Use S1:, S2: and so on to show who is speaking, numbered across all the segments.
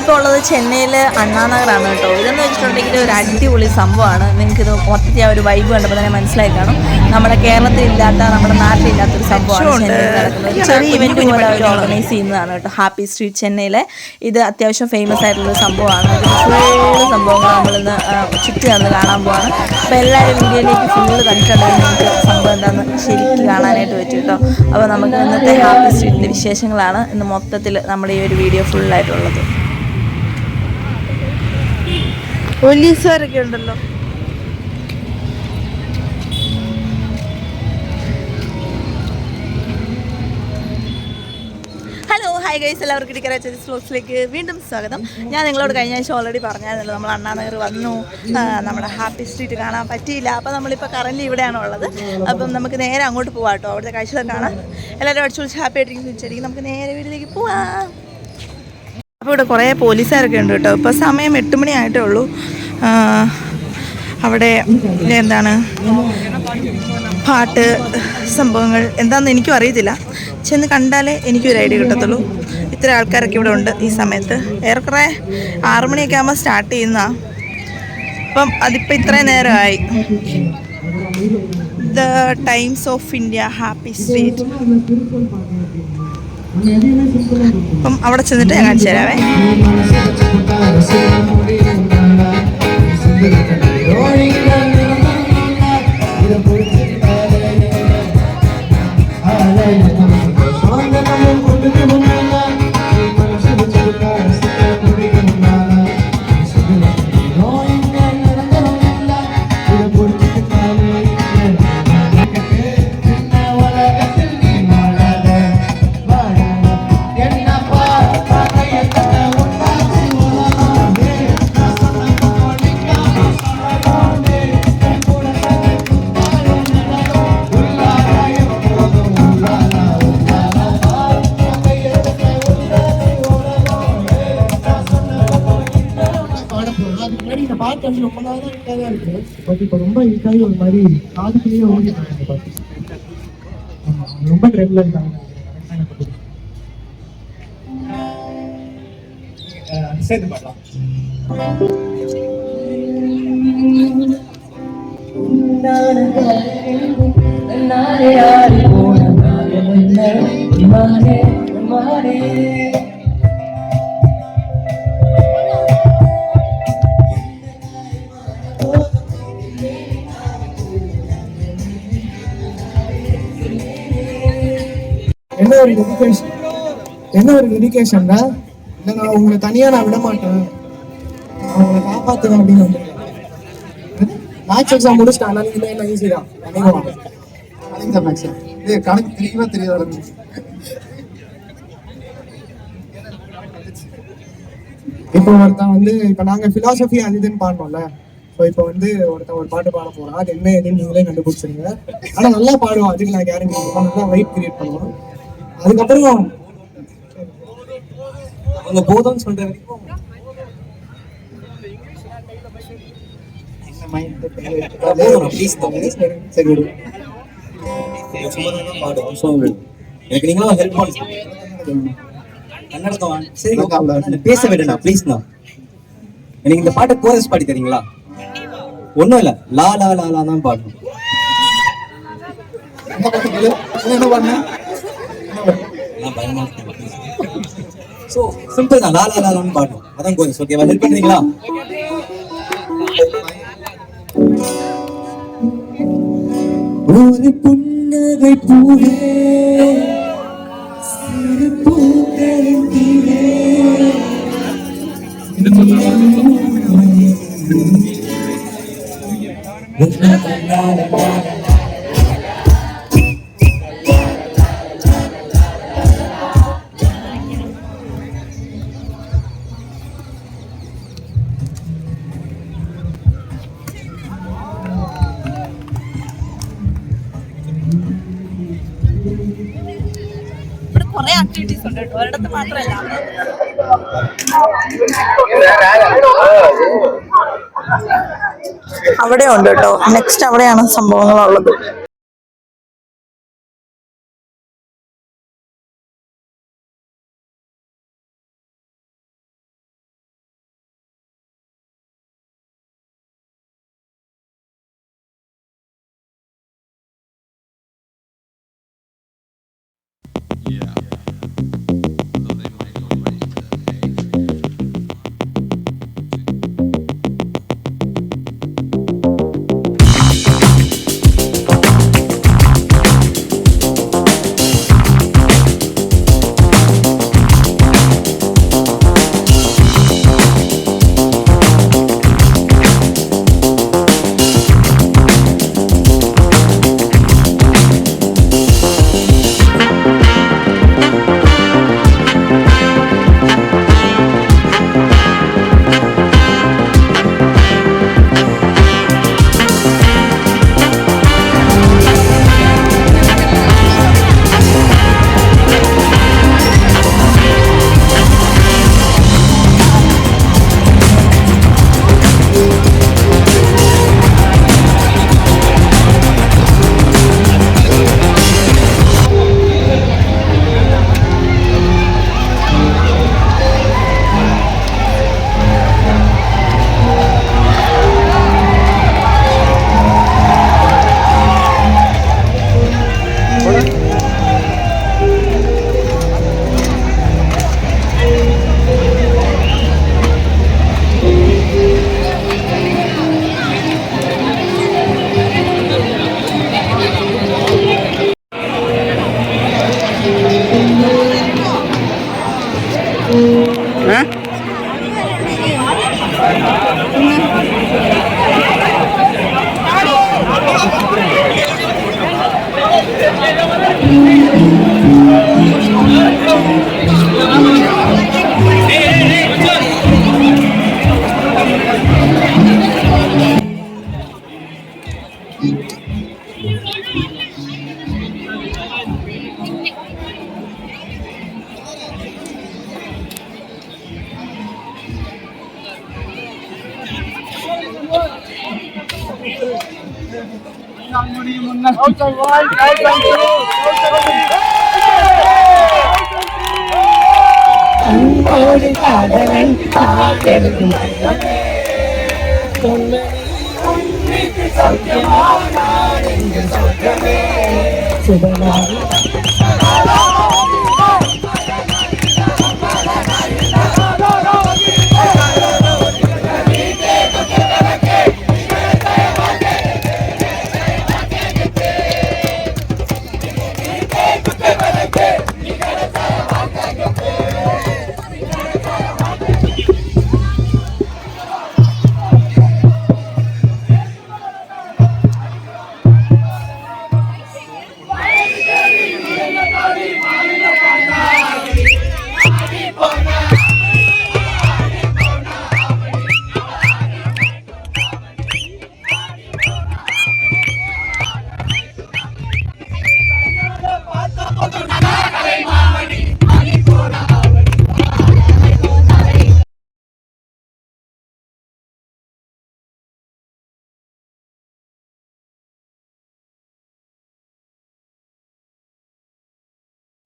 S1: നമ്മളിപ്പോൾ ഉള്ളത് ചെന്നൈയിൽ അണ്ണാനഗറാണ് കേട്ടോ. ഇതെന്ന് വെച്ചിട്ടുണ്ടെങ്കിൽ ഒരു അടിപൊളി സംഭവമാണ്. നിങ്ങൾക്കിത് മൊത്തത്തിൽ ആ ഒരു വൈബ് കണ്ടപ്പോൾ തന്നെ മനസ്സിലായി കാണും. നമ്മുടെ കേരളത്തിലില്ലാത്ത, നമ്മുടെ നാട്ടിലില്ലാത്തൊരു സംഭവമാണ് ചെന്നൈയിൽ നടക്കുന്നത്. ചെറിയ ഇവൻറ്റ് പോലെ അവർ ഓർഗനൈസ് ചെയ്യുന്നതാണ് കേട്ടോ. ഹാപ്പി സ്ട്രീറ്റ് ചെന്നൈയിലെ ഇത് അത്യാവശ്യം ഫേമസ് ആയിട്ടുള്ളൊരു സംഭവമാണ്. ഇതിന് ഫുള്ള് സംഭവങ്ങൾ നമ്മളിന്ന് ചുറ്റി നടന്ന് കാണാൻ പോവാണ്. അപ്പോൾ എല്ലാവരും വീഡിയോയിലേക്ക് ഫുള്ള് കണ്ടിട്ടുണ്ടെങ്കിൽ നിങ്ങൾക്ക് സംഭവം എന്താണെന്ന് ശരിക്കും കാണാനായിട്ട് പറ്റും കേട്ടോ. അപ്പോൾ നമുക്ക് ഇന്നത്തെ ഹാപ്പി സ്ട്രീറ്റിൻ്റെ വിശേഷങ്ങളാണ് ഇന്ന് മൊത്തത്തിൽ നമ്മുടെ ഈ ഒരു വീഡിയോ ഫുള്ളായിട്ടുള്ളത്. പോലീസുകാരൊക്കെ ഉണ്ടല്ലോ. ഹലോ, ഹായ് ഗൈസ്, എല്ലാവർക്കും ടിക്കറ്റ് വ്ലോഗ്സിലേക്ക് വീണ്ടും സ്വാഗതം. ഞാൻ നിങ്ങളോട് കഴിഞ്ഞ ആഴ്ച ഓൾറെഡി പറഞ്ഞായിരുന്നല്ലോ, നമ്മൾ അണ്ണാനഗർ വന്നു, നമ്മുടെ ഹാപ്പി സ്ട്രീറ്റ് കാണാൻ പറ്റിയില്ല. അപ്പോൾ നമ്മളിപ്പോൾ കറൻറ്റ് ഇവിടെയാണ് ഉള്ളത്. അപ്പം നമുക്ക് നേരെ അങ്ങോട്ട് പോവാം കേട്ടോ. അവിടുത്തെ കാഴ്ചകൾ കാണാം. എല്ലാവരും അടിച്ചു വിളിച്ച് ഹാപ്പി ആയിട്ടിരിക്കും. തിരിച്ചടിക്കും. നമുക്ക് നേരെ വീട്ടിലേക്ക് പോവാം. അപ്പോൾ ഇവിടെ കുറേ പോലീസുകാരൊക്കെ ഉണ്ട് കേട്ടോ. ഇപ്പോൾ സമയം 8 മണി ആയിട്ടേ ഉള്ളൂ. അവിടെ എന്താണ് പാട്ട് സംഭവങ്ങൾ എന്താണെന്ന് എനിക്കും അറിയത്തില്ല. ചെന്ന് കണ്ടാലേ എനിക്കൊരു ഐഡിയ കിട്ടത്തുള്ളൂ. ഇത്ര ആൾക്കാരൊക്കെ ഇവിടെ ഉണ്ട് ഈ സമയത്ത്. ഏറെക്കുറെ 6 മണിയൊക്കെ ആകുമ്പോൾ സ്റ്റാർട്ട് ചെയ്യുന്നതാണ്. അപ്പം അതിപ്പോൾ ഇത്രയും നേരമായി. The times of India happy street. അപ്പം അവിടെ ചെന്നിട്ട് ഞാൻ കാണിച്ചു തരാവേ.
S2: ரொம்ப நாள் தான் இருக்கு. பட் இப்போ ரொம்ப ஈஸியாகி ஒரு மாதிரி காதுக்குள்ளேயே ஓடிட்டாங்க. பாட்டு ரொம்ப ட்ரெண்ட்ல இருக்காங்க. சேர்த்து பாடலாம். என்ன ஒரு டெடிகேஷன்னா, இல்லை நான் உங்களை தனியா நான் விட மாட்டேன், நான் உங்களை காப்பாற்றுவேன் அப்படின்னு வந்து மேக்ஸ் எக்ஸாம் முடிச்சிட்டாங்க. நீங்க என்ன ஈஸி தான் கணக்கு தெளிவா தெரியாது. இப்போ ஒருத்தன் வந்து இப்போ நாங்க பிலாசபி அது இதுன்னு பாடணும்ல. ஸோ இப்போ வந்து ஒருத்தன் ஒரு பாட்டு பாட போறான். அது என்ன எதுன்னு நீங்களே கண்டுபிடிச்சிருங்க. ஆனா நல்லா பாடுவோம், அதுக்கு நான் கேரண்டி கொடுப்போம். நல்லா வைப் கிரியேட் பண்ணுவோம். அதுக்கப்புறம் அவங்க போதும்னு சொல்ற வரைக்கும் எனக்கு நீங்களும் ஹெல்ப் பண்ணுங்க. பேச வேண்டாம் ப்ளீஸ்ண்ணா. எனக்கு இந்த பாட்டை கோரஸ் பாடி தரீங்களா? ஒன்றும் இல்லை, லா லா லா லா தான் பாடணும். என்ன பண்ண சோ சிம்பிள் தான், லா லா லான்னு பாடணும். அதான் கோரஸ். ஓகேவா? ஹெல்ப் பண்றீங்களா? ஒரு புன்னகை பூவே சிறு பூக்களின் தீவே
S1: കുറെ ആക്ടിവിറ്റീസ് ഉണ്ട് കേട്ടോ, ഒരിടത്ത് മാത്രമല്ല. അവിടെ ഉണ്ട് കേട്ടോ. നെക്സ്റ്റ് അവിടെയാണ് സംഭവങ്ങളുള്ളത്.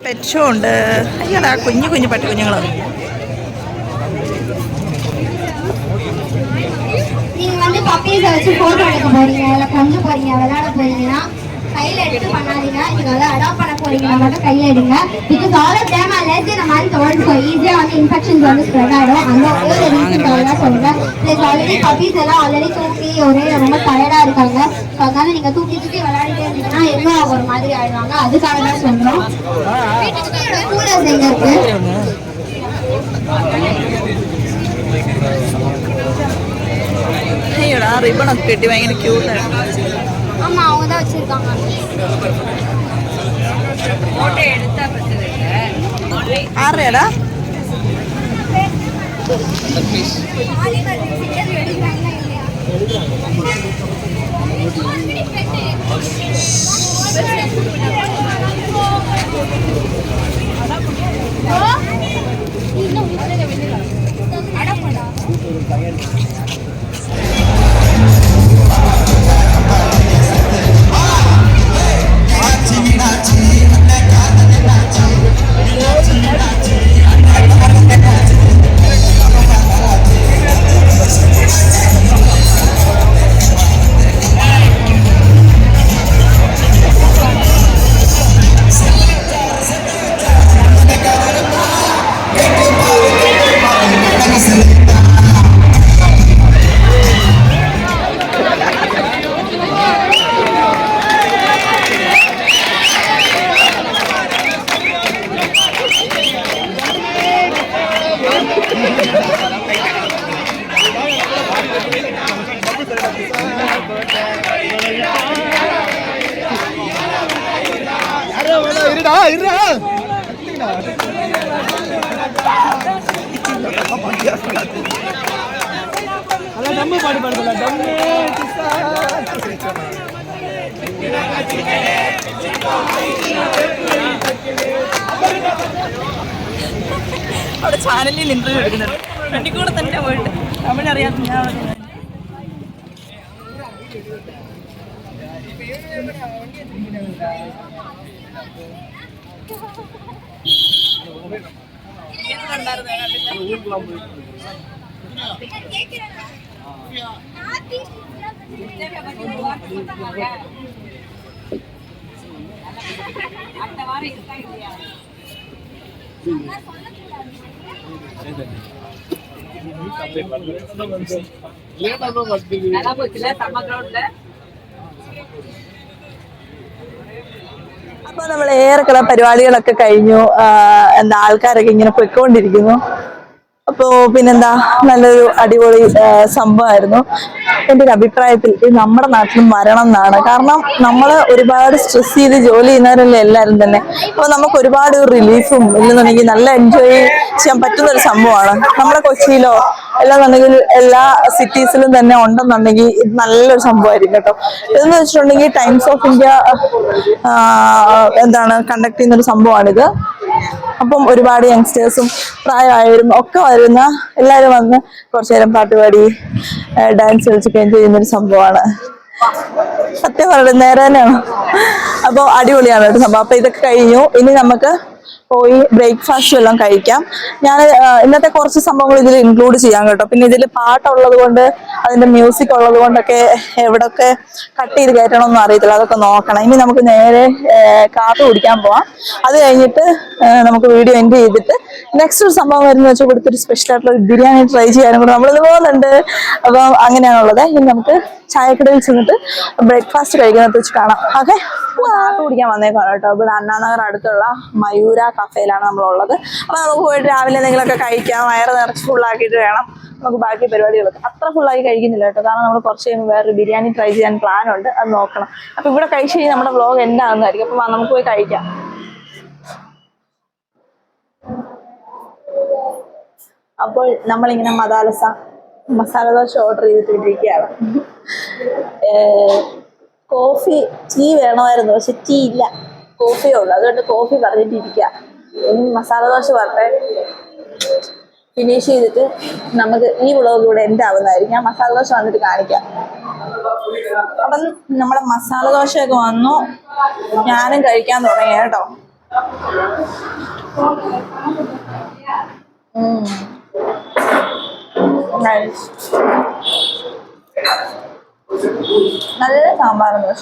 S1: പെറ്റ് ഷോ ഉണ്ട്. അയ്യടാ കുഞ്ഞു കുഞ്ഞു പട്ടിക്കുഞ്ഞുങ്ങൾ.
S3: நீங்க வந்து பப்பீஸை வச்சு போட்டோ எடுக்க போறீங்க, இல்லை கொஞ்சம் போறீங்க, விளையாட போறீங்கன்னா கையில எடுத்து பண்ணாதீங்க. நீங்க வந்து அடாப்ட் பண்ண போறீங்கன்னா மட்டும் கையில எடுங்க. Because all of them are less than a month old, so ஈஸியா வந்து இன்ஃபெக்ஷன்ஸ் வந்து ஸ்ப்ரெட் ஆயிடும். அந்த ஒரு ரீசன் தான் சொல்றேன். பிளஸ் ஆல்ரெடி பப்பீஸ் எல்லாம் ஆல்ரெடி தூக்கி ஒரே ரொம்ப டயர்டா இருக்காங்க. அதனால நீங்க தூக்கி விளையாடிட்டே இருந்தீங்கன்னா எதுவும் ஒரு மாதிரி ஆயிடுவாங்க. அதுக்காக தான் சொல்றோம். கூலர்ஸ் எங்க இருக்கு?
S1: അയ്യടാ റിബണൊക്കെ കെട്ടി ഭയങ്കര ക്യൂട്ടാണ്.
S3: ஆமா, அவங்க தான் வச்சிருக்காங்க.
S1: ആരുടെയാടാ? അവിടെ ചാനലിൽ ഇന്റർവ്യൂ എടുക്കുന്നുണ്ട്. ഫ്രണ്ടിൽ കൂടെ തന്നെ പോയിട്ട് തമിഴറിയാത്ത ഞാൻ അവിടെ അപ്പൊ നമ്മൾ ഏറെക്കുറെ പരിപാടികളൊക്കെ കഴിഞ്ഞു. എന്താ ആൾക്കാരൊക്കെ ഇങ്ങനെ പൊയ്ക്കൊണ്ടിരിക്കുന്നു. അപ്പോ പിന്നെന്താ, നല്ലൊരു അടിപൊളി സംഭവമായിരുന്നു. എൻ്റെ ഒരു അഭിപ്രായത്തിൽ ഇത് നമ്മുടെ നാട്ടിലും വരണം എന്നാണ്. കാരണം നമ്മൾ ഒരുപാട് സ്ട്രെസ് ചെയ്ത് ജോലി ചെയ്യുന്നവരല്ലേ എല്ലാവരും തന്നെ. അപ്പോൾ നമുക്ക് ഒരുപാട് റിലീഫും ഇല്ലെന്നുണ്ടെങ്കിൽ നല്ല എൻജോയ് ചെയ്യാൻ പറ്റുന്ന ഒരു സംഭവമാണ്. നമ്മുടെ കൊച്ചിയിലോ അല്ലാന്നുണ്ടെങ്കിൽ എല്ലാ സിറ്റീസിലും തന്നെ ഉണ്ടെന്നുണ്ടെങ്കിൽ ഇത് നല്ലൊരു സംഭവമായിരിക്കും കേട്ടോ. ഇതെന്ന് വെച്ചിട്ടുണ്ടെങ്കിൽ ടൈംസ് ഓഫ് ഇന്ത്യ കണ്ടക്ട് ചെയ്യുന്ന ഒരു സംഭവമാണിത്. അപ്പം ഒരുപാട് യങ്സ്റ്റേഴ്സും പ്രായമായവരും ഒക്കെ വരുന്ന എല്ലാവരും വന്ന് കുറച്ചു നേരം പാട്ടുപാടി ഡാൻസ് കളിച്ചൊക്കെ എൻജോയ് ചെയ്യുന്നൊരു സംഭവമാണ്. സത്യം പറയുന്നത് നേരെ തന്നെയാണ്. അപ്പോൾ അടിപൊളിയാണ് കേട്ടോ സംഭവം. അപ്പൊ ഇതൊക്കെ കഴിഞ്ഞു. ഇനി നമുക്ക് പോയി ബ്രേക്ക്ഫാസ്റ്റ് എല്ലാം കഴിക്കാം. ഞാൻ ഇന്നത്തെ കുറച്ച് സംഭവങ്ങൾ ഇതിൽ ഇൻക്ലൂഡ് ചെയ്യാം കേട്ടോ. പിന്നെ ഇതിൽ പാട്ടുള്ളത് കൊണ്ട്, അതിന്റെ മ്യൂസിക് ഉള്ളത് കൊണ്ടൊക്കെ എവിടൊക്കെ കട്ട് ചെയ്ത് കയറ്റണമെന്നും അറിയത്തില്ല. അതൊക്കെ നോക്കണം. ഇനി നമുക്ക് നേരെ കാപ്പി കുടിക്കാൻ പോവാം. അത് കഴിഞ്ഞിട്ട് നമുക്ക് വീഡിയോ എൻഡ് ചെയ്തിട്ട് നെക്സ്റ്റ് ഒരു സംഭവം വരുന്ന വെച്ചാൽ ഇവിടുത്തെ ഒരു സ്പെഷ്യൽ ആയിട്ടുള്ള ബിരിയാണി ട്രൈ ചെയ്യാനും കൂടെ നമ്മളിത് പോകുന്നുണ്ട്. അപ്പം അങ്ങനെയാണുള്ളത്. ഇനി നമുക്ക് ചായക്കടയിൽ ചെന്നിട്ട് ബ്രേക്ക്ഫാസ്റ്റ് കഴിക്കുന്നത് വെച്ച് കാണാം. ഓക്കെ, കാപ്പി കുടിക്കാൻ വന്നേക്കാണ് കേട്ടോ. ഇവിടെ അണ്ണാനഗർ അടുത്തുള്ള മയൂര കഫേയിലാണ് നമ്മളുള്ളത്. അപ്പൊ നമുക്ക് പോയിട്ട് രാവിലെ എന്തെങ്കിലുമൊക്കെ കഴിക്കാം. വയറ് നിറച്ച് ഫുള്ളാക്കിയിട്ട് വേണം നമുക്ക് ബാക്കി പരിപാടികളൊക്കെ. അത്ര ഫുള്ളാക്കി കഴിക്കുന്നില്ല കേട്ടോ. കാരണം നമ്മൾ കുറച്ച് കഴിയുമ്പോൾ വേറൊരു ബിരിയാണി ട്രൈ ചെയ്യാൻ പ്ലാൻ ഉണ്ട്. അത് നോക്കണം. അപ്പൊ ഇവിടെ കഴിച്ച് കഴിഞ്ഞാൽ നമ്മുടെ വ്ലോഗ് എന്താകുന്നതായിരിക്കും. അപ്പൊ നമുക്ക് പോയി കഴിക്കാം. അപ്പോൾ നമ്മളിങ്ങനെ മസാല ദോശ ഓർഡർ ചെയ്തിട്ടിരിക്കുകയാണ്. കോഫി ടീ വേണമായിരുന്നു, പക്ഷെ ടീ ഇല്ല, കോഫിയേ ഉള്ളു. അതുകൊണ്ട് കോഫി പറഞ്ഞിട്ടിരിക്കുക. ഇനി മസാല ദോശ പറഞ്ഞേ ഫിനിഷ് ചെയ്തിട്ട് നമുക്ക് ഈ വ്ളോഗ് ഇവിടെ എൻ്റെ ആവുന്നതായിരിക്കും. ഞാൻ മസാല ദോശ വന്നിട്ട് കാണിക്കാം. അപ്പം നമ്മുടെ മസാല ദോശയൊക്കെ വന്നു. ഞാനും കഴിക്കാൻ തുടങ്ങി കേട്ടോ. നല്ല സാമ്പാറും ദോശ.